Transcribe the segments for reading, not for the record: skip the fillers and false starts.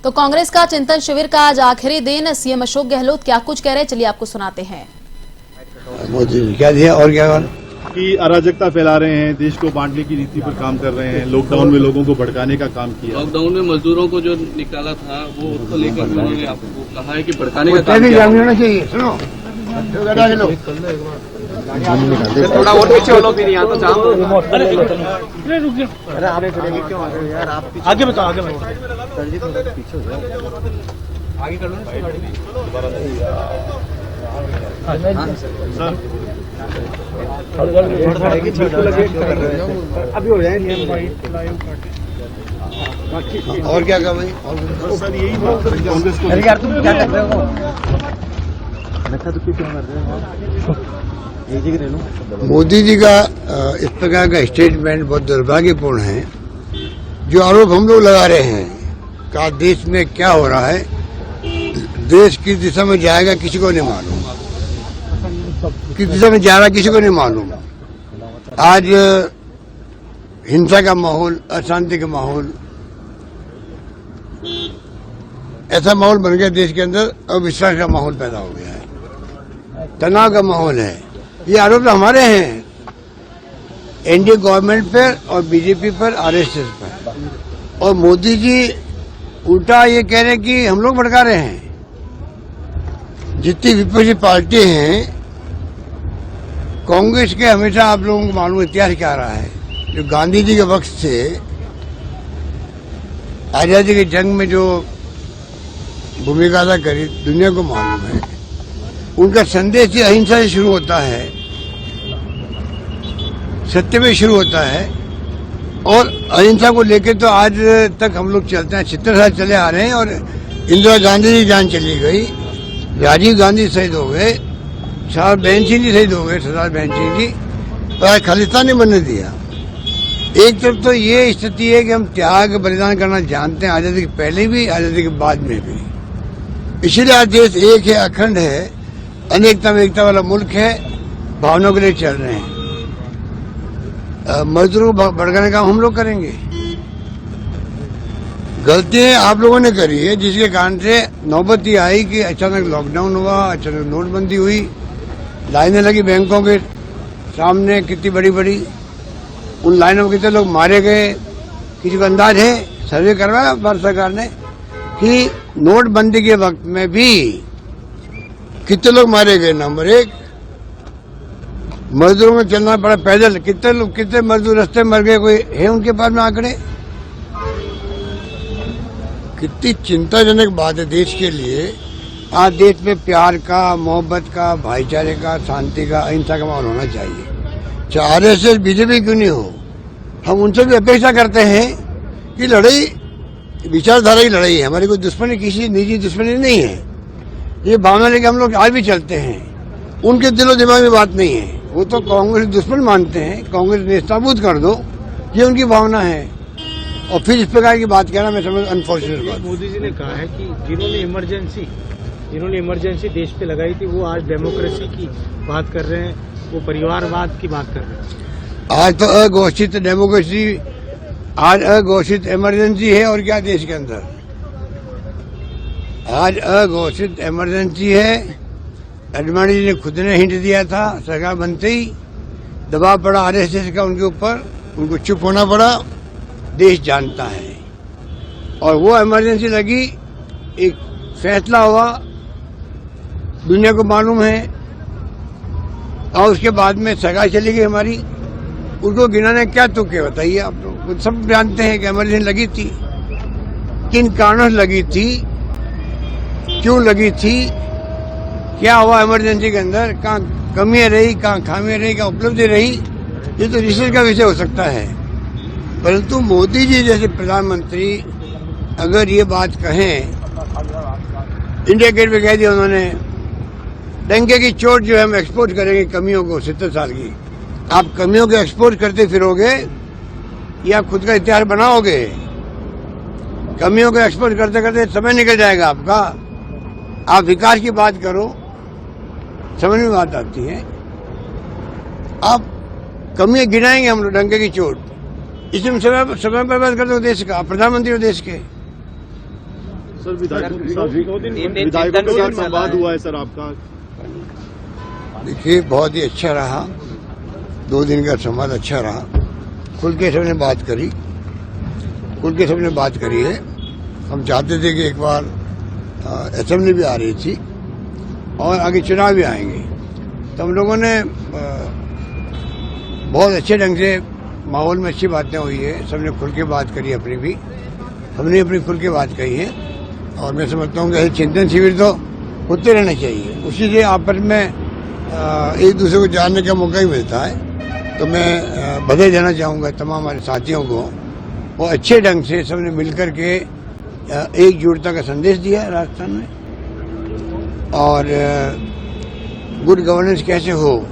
तो कांग्रेस का चिंतन शिविर का आज आखिरी दिन। सीएम अशोक गहलोत क्या कुछ कह रहे हैं, चलिए आपको सुनाते हैं। मोदी क्या दिया और क्या कि अराजकता फैला रहे हैं, देश को बांटने की नीति पर काम कर रहे हैं, लॉकडाउन में लोगों को भड़काने का काम किया। लॉकडाउन में मजदूरों को जो निकाला था वो उसको लेकर उन्होंने आपको कहा है कि भड़काने का काम किया। होना चाहिए। सुनो थोड़ा और पीछे वालों भी नहीं आता जाम। अरे आप क्यों आ रहे हो यार? आप आगे बताओ, आगे बताओ। पीछे हो जाओ, आगे कर लो। अभी हो जाए और क्या कर भाई? सर यही कांग्रेस को यार तुम क्या कर रहे हो? क्यों कर रहे हो? मोदी जी का इस प्रकार का स्टेटमेंट बहुत दुर्भाग्यपूर्ण है। जो आरोप हम लोग लगा रहे हैं का देश में क्या हो रहा है, देश किस दिशा में जाएगा किसी को नहीं मालूम, किस दिशा में जा रहा किसी को नहीं मालूम। आज हिंसा का माहौल, अशांति का माहौल, ऐसा माहौल बन गया देश के अंदर, अविश्वास का माहौल पैदा हो गया है, तनाव का माहौल है। ये आरोप हमारे हैं एनडीए गवर्नमेंट पर और बीजेपी पर, आरएसएस पर। और मोदी जी उल्टा ये कह रहे हैं कि हम लोग भड़का रहे हैं। जितनी विपक्षी पार्टी हैं, कांग्रेस के हमेशा आप लोगों को मालूम इतिहास क्या रहा है। जो गांधी जी के वक्त से आजादी की जंग में जो भूमिका अदा करी, दुनिया को मालूम है। उनका संदेश ही अहिंसा से शुरू होता है, सत्य में शुरू होता है, और अहिंसा को लेकर तो आज तक हम लोग चलते हैं। 70 साल चले आ रहे हैं और इंदिरा गांधी जी जान चली गई, राजीव गांधी शहीद हो गए, सरदार बहन सिंह जी शहीद हो गए, सरदार बहन सिंह जी, और खालिस्तान ने बनने दिया। एक तरफ तो ये स्थिति है कि हम त्याग बलिदान करना जानते हैं, आजादी के पहले भी, आजादी के बाद में भी। इसीलिए आज देश एक है, अखंड है, अनेकता में एकता वाला मुल्क है, भावनाओं के लिए चल रहे हैं। मजदूरों को भड़काने का हम लोग करेंगे। गलतियां आप लोगों ने करी है, जिसके कारण से नौबत ये आई कि अचानक लॉकडाउन हुआ, अचानक नोटबंदी हुई, लाइनें लगी बैंकों के सामने कितनी बड़ी बड़ी, उन लाइनों में कितने लोग मारे गए। किसी को अंदाज है, सर्वे करवाया भारत सरकार ने कि नोटबंदी के वक्त में भी कितने लोग मारे गए। नंबर एक, मजदूरों में चलना पड़ा पैदल, कितने लोग, कितने मजदूर रास्ते मर गए, कोई है उनके पास में आंकड़े? कितनी चिंताजनक बात है देश के लिए। आज देश में प्यार का, मोहब्बत का, भाईचारे का, शांति का, अहिंसा का माहौल होना चाहिए। चाहे आरएसएस बीजेपी क्यों नहीं हो, हम उनसे भी अपेक्षा करते हैं कि लड़ाई विचारधारा की लड़ाई है, हमारी कोई दुश्मनी, किसी निजी दुश्मनी नहीं है। ये भावना लेके हम लोग आज भी चलते हैं। उनके दिलो दिमाग में बात नहीं है, वो तो कांग्रेस दुश्मन मानते हैं, कांग्रेस नेस्ताबूद कर दो, ये उनकी भावना है। और फिर इस प्रकार की बात कहना मैं समझ अनफॉर्चुनेट बात। मोदी जी ने कहा है कि जिन्होंने इमरजेंसी देश पे लगाई थी, वो आज डेमोक्रेसी की बात कर रहे हैं, वो परिवारवाद की बात कर रहे हैं। आज तो अघोषित डेमोक्रेसी, आज अघोषित इमरजेंसी है। और क्या देश के अंदर आज अघोषित इमरजेंसी है। अडवाणी जी ने खुद ने हिंट दिया था, सरकार बनते ही दबाव पड़ा आरएसएस का उनके ऊपर, उनको चुप होना पड़ा। देश जानता है और वो इमरजेंसी लगी, एक फैसला हुआ, दुनिया को मालूम है। और उसके बाद में सरकार चली गई हमारी, उनको गिनाने क्या तुक्के बताइए आप लोग। सब जानते हैं कि इमरजेंसी लगी थी, किन कारणों से लगी थी, क्यों लगी थी, क्या हुआ इमरजेंसी के अंदर, कहाँ कमियां रही, कहाँ खामियां रही, कहाँ उपलब्धि रही, ये तो रिसर्च का विषय हो सकता है। परंतु मोदी जी जैसे प्रधानमंत्री अगर ये बात कहें, इंडिया गेट पे कह दिया उन्होंने, डंके की चोट जो है हम एक्सपोर्ट करेंगे कमियों को 70 साल की। आप कमियों को एक्सपोर्ट करते फिरोगे या खुद का इतिहास बनाओगे? कमियों को एक्सपोर्ट करते करते समय निकल जाएगा आपका। आप विकास की बात करो, समझ में बात आती है। आप कमियां गिनाएंगे हम लोग डंके की चोट, इसमें समय बर्बाद कर दो देश का, प्रधानमंत्री हो देश के। सर विधायकों के साथ संवाद हुआ है सर आपका? देखिए बहुत ही अच्छा रहा, 2 दिन का संवाद अच्छा रहा। खुल के सबने बात करी, है। हम चाहते थे कि एक बार असेंबली भी आ रही थी और आगे चुनाव भी आएंगे, तो हम लोगों ने बहुत अच्छे ढंग से माहौल में अच्छी बातें हुई है। सबने खुल के बात करी, अपनी भी हमने अपनी खुल के बात कही है। और मैं समझता हूँ कि ऐसे चिंतन शिविर तो होते रहने चाहिए, उसी से आपस में एक दूसरे को जानने का मौका ही मिलता है। तो मैं बधाई देना चाहूँगा तमाम हमारे साथियों को, और अच्छे ढंग से सबने मिलकर के एकजुटता का संदेश दिया है राजस्थान में। और गुड गवर्नेंस कैसे हो,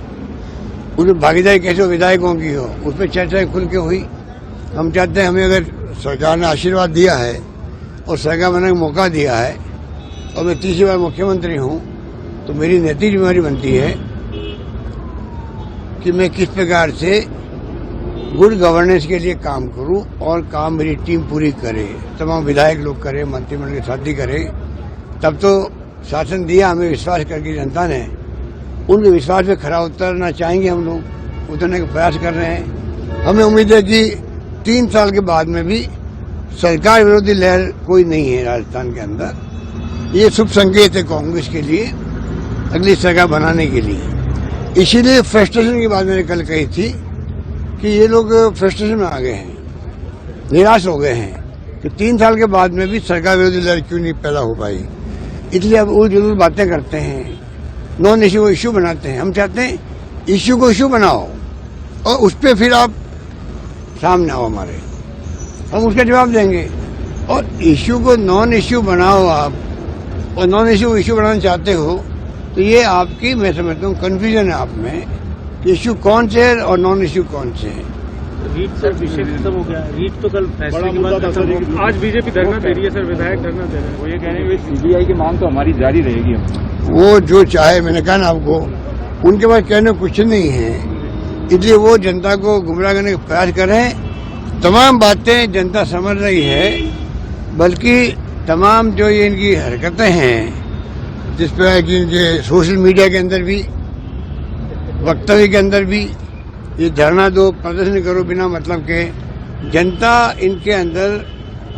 उसमें भागीदारी कैसे हो, विधायकों की हो, उस पर चर्चा खुल के हुई। हम चाहते हैं, हमें अगर सरकार ने आशीर्वाद दिया है और सरकार बनने का मौका दिया है और मैं 3री बार मुख्यमंत्री हूँ, तो मेरी नैतिक जिम्मेदारी बनती है कि मैं किस प्रकार से गुड गवर्नेंस के लिए काम करूं और काम मेरी टीम पूरी करे, तमाम विधायक लोग करे, मंत्रिमंडल के साथी करे। तब तो शासन दिया, हमें विश्वास करके जनता ने, उनके विश्वास पे खरा उतरना चाहेंगे। हम लोग उतरने का प्रयास कर रहे हैं। हमें उम्मीद है कि 3 साल के बाद में भी सरकार विरोधी लहर कोई नहीं है राजस्थान के अंदर। ये शुभ संकेत है कांग्रेस के लिए, अगली सरकार बनाने के लिए। इसीलिए फ्रस्ट्रेशन की बात मैंने कल कही थी कि ये लोग फ्रस्ट्रेशन में आ गए हैं, निराश हो गए हैं कि 3 साल के बाद में भी सरकार विरोधी लहर क्यों नहीं पैदा हो पाई। इसलिए अब उल-जुलूल बातें करते हैं, नॉन इश्यू को इश्यू बनाते हैं। हम चाहते हैं इश्यू को इश्यू बनाओ और उस पर फिर आप सामने आओ हमारे, हम उसका जवाब देंगे। और इश्यू को नॉन इश्यू बनाओ आप, और नॉन इश्यू को इश्यू बनाना चाहते हो तो ये आपकी, मैं समझता हूँ, कन्फ्यूजन है आप में कि इश्यू कौन से है और नॉन इश्यू कौन से है। रीट सर विषय खत्म हो गया, रीट तो कल फैसले के बाद खत्म हो गया। आज बीजेपी धरना दे रही है सर, विधायक धरना दे रहे हैं। वो ये कह रहे हैं सीबीआई की मांग तो हमारी जारी रहेगी। वो जो चाहे, मैंने कहा ना आपको, उनके पास कहने कुछ नहीं है, इसलिए वो जनता को गुमराह करने का प्रयास कर रहे हैं। तमाम बातें जनता समझ रही है, बल्कि तमाम जो ये इनकी हरकतें हैं, जिस पर कि इनके सोशल मीडिया के अंदर भी, वक्तव्य के अंदर भी, ये धरना दो, प्रदर्शन करो बिना मतलब के, जनता इनके अंदर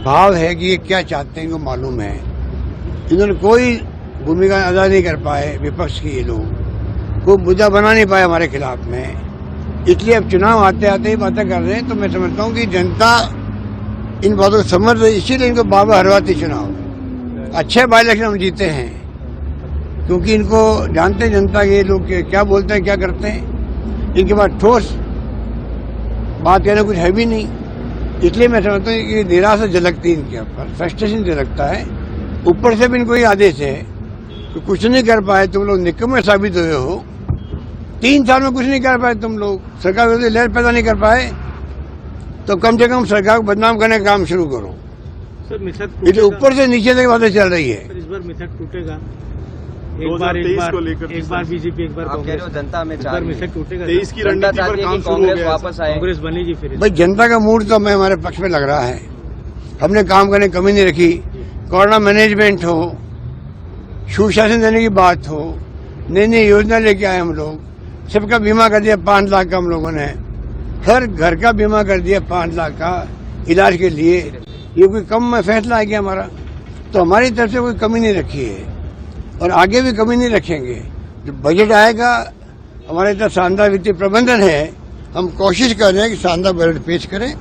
भाव है कि ये क्या चाहते हैं, इनको मालूम है। इन्होंने कोई भूमिका अदा नहीं कर पाए, विपक्ष की ये लोग कोई मुद्दा बना नहीं पाए हमारे खिलाफ में। इसलिए अब चुनाव आते आते ही बातें कर रहे हैं। तो मैं समझता हूँ कि जनता इन बातों को समझ रही, इसीलिए इनको बाबा हरवाती चुनाव अच्छे बाई इलेक्शन हम जीते हैं, क्योंकि इनको जानते हैं जनता के लोग क्या बोलते हैं, क्या करते हैं। इनके पास ठोस बात कहने कुछ है भी नहीं। इसलिए मैं समझता हूँ कि निराशा झलकती इनके ऊपर, फ्रस्ट्रेशन झलकता है। ऊपर से भी इनको ये आदेश है कि कुछ नहीं कर पाए तुम लोग, निकम्मे साबित हुए हो। 3 साल में कुछ नहीं कर पाए तुम लोग, सरकार विरोधी लहर पैदा नहीं कर पाए, तो कम से कम सरकार को बदनाम करने का काम शुरू करो। सर मिथक इसलिए ऊपर से नीचे तक बातें चल रही है। इस बार मिथक टूटेगा, एक बार बीजेपी, एक बार कांग्रेस। जनता में मिथक टूटेगा, 23 की रणनीति पर काम शुरू हो गया, वापस आए, कांग्रेस बनेगी फिर। भाई जनता का मूड तो हमें हमारे पक्ष में लग रहा है। हमने काम करने की कमी नहीं रखी। कोरोना मैनेजमेंट हो, सुशासन देने की बात हो, नई नई योजना लेके आए हम लोग। सबका बीमा कर दिया 5 लाख का हम लोगों ने, हर घर का बीमा कर दिया 5 लाख का इलाज के लिए। ये कोई कम फैसला है क्या हमारा? तो हमारी तरफ से कोई कमी नहीं रखी है और आगे भी कमी नहीं रखेंगे। जो बजट आएगा, हमारे इतना शानदार वित्तीय प्रबंधन है, हम कोशिश कर रहे हैं कि शानदार बजट पेश करें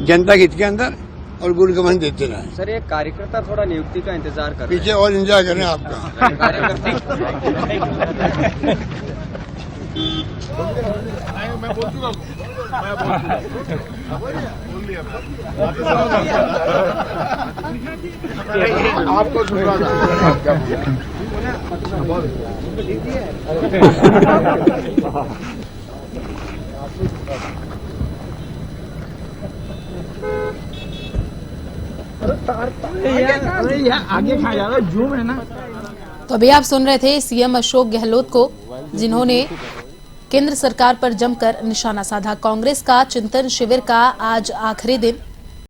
जनता के हित के अंदर और गुड गवर्नेंस देते रहें। सर, एक कार्यकर्ता थोड़ा नियुक्ति का इंतजार कर रहे हैं, पीछे और एंजॉय करें आपका। आपको सुना आगे खा जा रहा है, जूम है ना। तो अभी आप सुन रहे थे सीएम अशोक गहलोत को, जिन्होंने केंद्र सरकार पर जमकर निशाना साधा। कांग्रेस का चिंतन शिविर का आज आखिरी दिन।